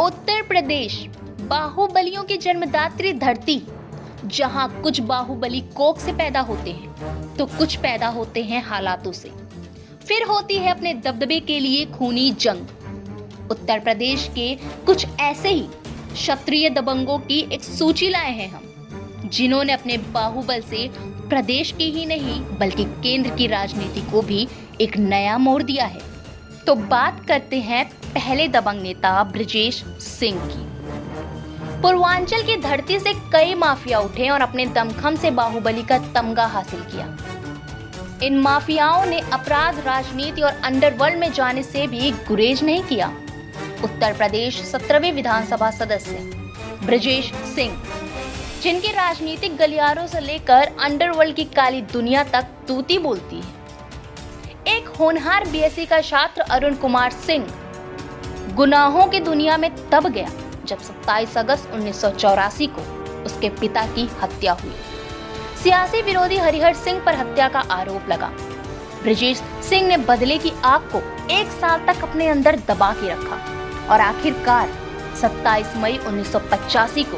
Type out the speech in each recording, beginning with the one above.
उत्तर प्रदेश बाहुबलियों की जन्मदात्री धरती, जहां कुछ बाहुबली कोख से पैदा होते हैं तो कुछ पैदा होते हैं हालातों से। फिर होती है अपने दबदबे के लिए खूनी जंग। उत्तर प्रदेश के कुछ ऐसे ही क्षत्रिय दबंगों की एक सूची लाए हैं हम, जिन्होंने अपने बाहुबल से प्रदेश की ही नहीं बल्कि केंद्र की राजनीति को भी एक नया मोड़ दिया है। तो बात करते हैं पहले दबंग नेता बृजेश सिंह की। पूर्वांचल की धरती से कई माफिया उठे और अपने दमखम से बाहुबली का तमगा हासिल किया। इन माफियाओं ने अपराध, राजनीति और अंडरवर्ल्ड में जाने से भी गुरेज नहीं किया। उत्तर प्रदेश 17वीं विधानसभा सदस्य बृजेश सिंह, जिनकी राजनीतिक गलियारों से लेकर अंडरवर्ल्ड की काली दुनिया तक तूती बोलती है। एक होनहार बीएससी का छात्र अरुण कुमार सिंह गुनाहों की दुनिया में तब गया जब 27 अगस्त 1984 को उसके पिता की हत्या हुई। सियासी विरोधी हरिहर सिंह पर हत्या का आरोप लगा। बृजेश सिंह ने बदले की आग को 1 साल तक अपने अंदर दबा के रखा और आखिरकार 27 मई 1985 को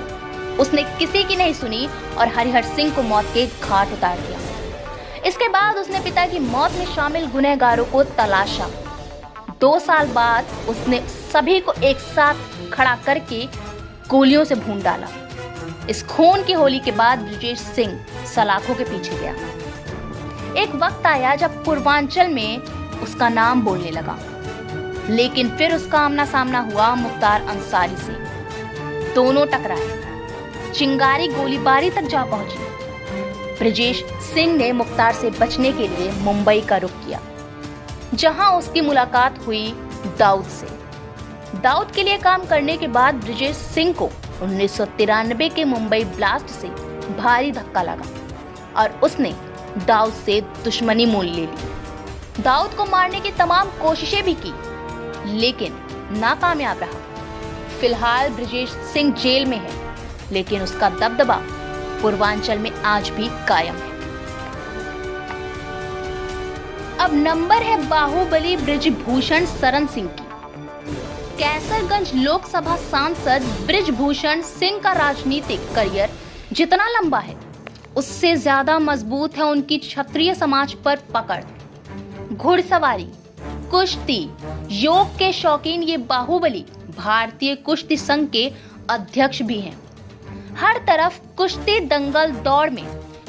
उसने किसी की नहीं सुनी और हरिहर सिंह को मौत के घाट उतार दिया। इसके बाद उसने पिता की मौत में शामिल गुनहगारों को तलाशा। 2 साल बाद उसने सभी को एक साथ खड़ा करके गोलियों से भून डाला। इस खून की होली के बाद बृजेश सिंह सलाखों के पीछे गया। एक वक्त आया जब पूर्वांचल में उसका नाम बोलने लगा, लेकिन फिर उसका आमना सामना हुआ मुख्तार अंसारी से। दोनों टकराए, चिंगारी गोलीबारी तक जा पहुंची। बृजेश सिंह ने मुख्तार से बचने के लिए मुंबई का रुख किया, जहां उसकी मुलाकात हुई दाऊद से। दाऊद के लिए काम करने के बाद बृजेश सिंह को 1993 के मुंबई ब्लास्ट से भारी धक्का लगा और उसने दाऊद से दुश्मनी मोल ले ली। दाऊद को मारने की तमाम कोशिशें भी की, लेकिन नाकामयाब रहा। फिलहाल बृजेश सिंह जेल में है, लेकिन उसका दबदबा पूर्वांचल में आज भी कायम है। अब नंबर है बाहुबली बृजभूषण शरण सिंह की। कैसरगंज लोकसभा सांसद बृजभूषण सिंह का राजनीतिक करियर जितना लंबा है, उससे ज्यादा मजबूत है उनकी क्षत्रिय समाज पर पकड़। घुड़सवारी, कुश्ती, योग के शौकीन ये बाहुबली भारतीय कुश्ती संघ के अध्यक्ष भी हैं। हर तरफ कुश्ती दंगल दौड़ में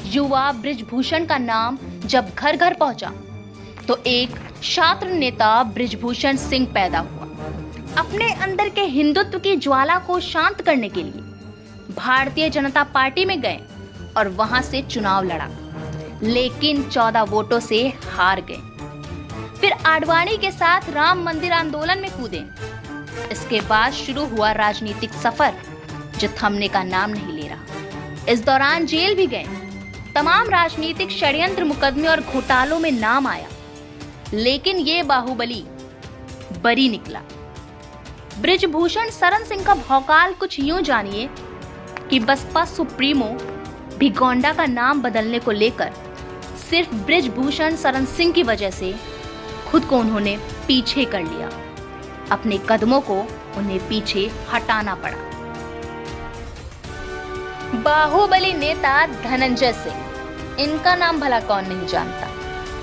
युवा बृजभूषण का नाम जब घर घर पहुंचा तो एक छात्र नेता बृजभूषण सिंह पैदा हुआ। अपने अंदर के हिंदुत्व की ज्वाला को शांत करने के लिए भारतीय जनता पार्टी में गए और वहां से चुनाव लड़ा, लेकिन 14 वोटों से हार गए। फिर आडवाणी के साथ राम मंदिर आंदोलन में कूदे। इसके बाद शुरू हुआ राजनीतिक सफर जो थमने का नाम नहीं ले रहा। इस दौरान जेल भी गए। तमाम राजनीतिक षड्यंत्र, मुकदमे और घोटालों में नाम आया, लेकिन ये बाहुबली बरी निकला। बृजभूषण शरण सिंह का भौकाल कुछ यूं जानिए कि बसपा सुप्रीमो भी गोंडा का नाम बदलने को लेकर सिर्फ बृजभूषण शरण सिंह की वजह से खुद को उन्होंने पीछे कर लिया। अपने कदमों को उन्हें पीछे हटाना पड़ा। बाहुबली नेता धनंजय सिंह, इनका नाम भला कौन नहीं जानता।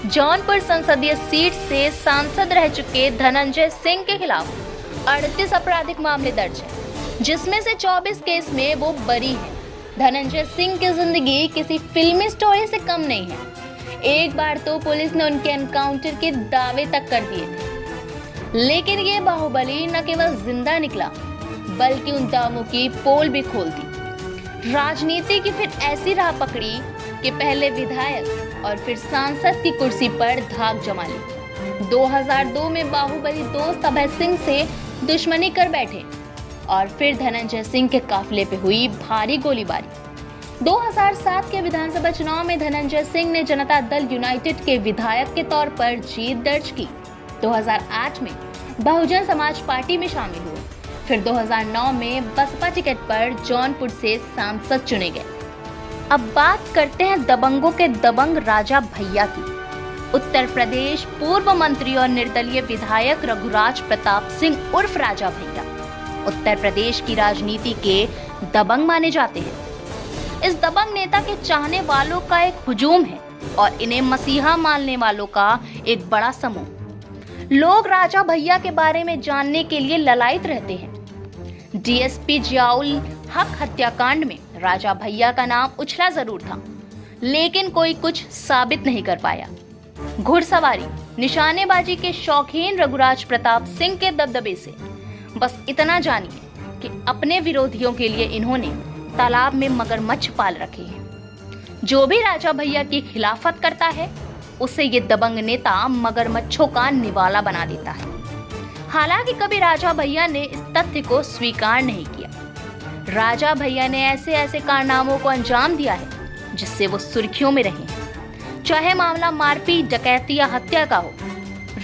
जौनपुर संसदीय सीट से सांसद रह चुके धनंजय सिंह के खिलाफ 38 आपराधिक मामले दर्ज हैं, जिसमें से 24 केस में वो बरी हैं। धनंजय सिंह की जिंदगी किसी फिल्मी स्टोरी से कम नहीं है। एक बार तो पुलिस ने उनके एनकाउंटर के दावे तक कर दिए थे, लेकिन ये बाहुबली न केवल जिंदा निकला बल्कि उन दावों की पोल भी खोल दी। राजनीति की फिर ऐसी राह पकड़ी कि पहले विधायक और फिर सांसद की कुर्सी पर धाक जमा ली। 2002 में बाहुबली दोस्त अभय सिंह से दुश्मनी कर बैठे और फिर धनंजय सिंह के काफिले पे हुई भारी गोलीबारी। 2007 के विधानसभा चुनाव में धनंजय सिंह ने जनता दल यूनाइटेड के विधायक के तौर पर जीत दर्ज की। 2008 में बहुजन समाज पार्टी में शामिल हुए। फिर 2009 में बसपा टिकट पर जौनपुर से सांसद चुने गए। अब बात करते हैं दबंगों के दबंग राजा भैया की। उत्तर प्रदेश पूर्व मंत्री और निर्दलीय विधायक रघुराज प्रताप सिंह उर्फ राजा भैया उत्तर प्रदेश की राजनीति के दबंग माने जाते हैं। इस दबंग नेता के चाहने वालों का एक हुजूम है और इन्हें मसीहा मानने वालों का एक बड़ा समूह। लोग राजा भैया के बारे में जानने के लिए ललायत रहते हैं। डीएसपी जियाउल हक हत्याकांड में राजा भैया का नाम उछला जरूर था, लेकिन कोई कुछ साबित नहीं कर पाया। घुड़सवारी, निशानेबाजी के शौकीन रघुराज प्रताप सिंह के दबदबे से बस इतना जानिए कि अपने विरोधियों के लिए इन्होंने तालाब में मगरमच्छ पाल रखे हैं। जो भी राजा भैया की खिलाफत करता है उसे ये दबंग नेता मगरमच्छों का निवाला बना देता है। हालांकि कभी राजा भैया ने इस तथ्य को स्वीकार नहीं किया। राजा भैया ने ऐसे ऐसे कारनामों को अंजाम दिया है जिससे वो सुर्खियों में रहे हैं। चाहे मामला मारपीट, डकैती या हत्या का हो,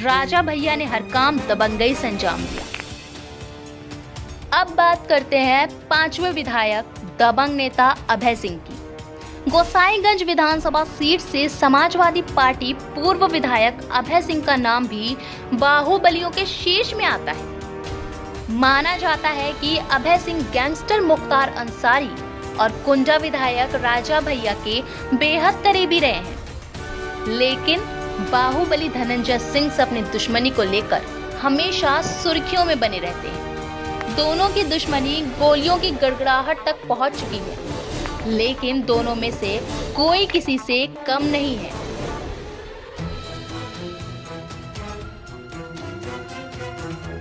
राजा भैया ने हर काम दबंगई से अंजाम दिया। अब बात करते हैं 5वें विधायक दबंग नेता अभय सिंह की। गोसाईगंज विधानसभा सीट से समाजवादी पार्टी पूर्व विधायक अभय सिंह का नाम भी बाहुबलियों के शीर्ष में आता है। माना जाता है कि अभय सिंह गैंगस्टर मुख्तार अंसारी और कुंजा विधायक राजा भैया के बेहद करीबी रहे हैं, लेकिन बाहुबली धनंजय सिंह से अपनी दुश्मनी को लेकर हमेशा सुर्खियों में बने रहते हैं। दोनों की दुश्मनी गोलियों की गड़गड़ाहट तक पहुंच चुकी है, लेकिन दोनों में से कोई किसी से कम नहीं है।